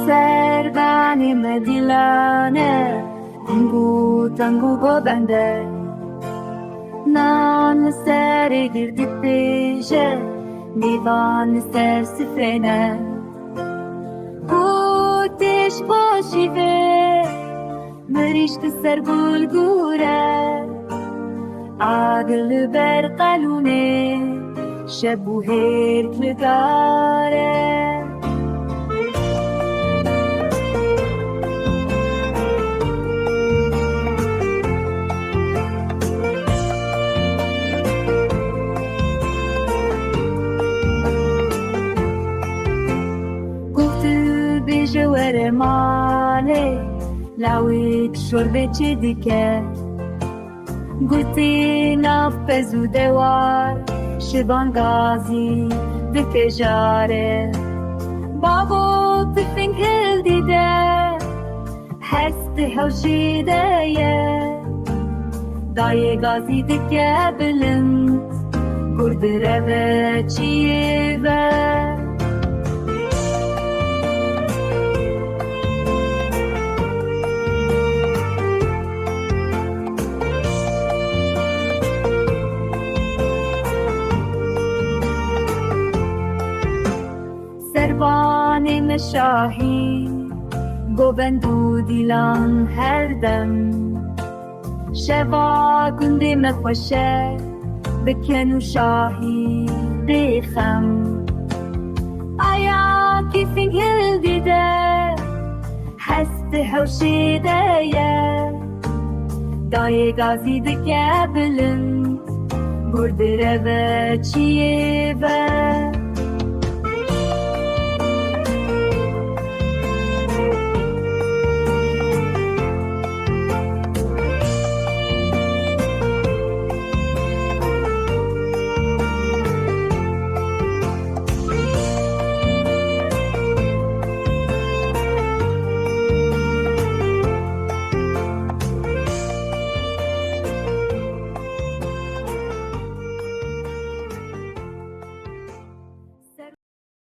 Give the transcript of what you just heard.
سردانی مدیلانه تنگو بنده نان سر گردی پیشه دیوان سر سفرینه گوتش باشی به مریشت سر گل گوره عقل بر قلونه شبو هرکل داره جوار ماله لاویت شربه چه دیگه گوتی نفذ و دوار شبان گازی به فجاره بابا بفنگ هل دیده هست هوشیده یه دای گازی دیگه بلند گرد روه چیه و سربان شاهی گوبندو دیلان هر دم شوا گنده مخوشه بکنو شاهی دیخم آیا کیفینگ هل دیده هست هوشیده یه دای گازی دکه بلند گرد روه چیه و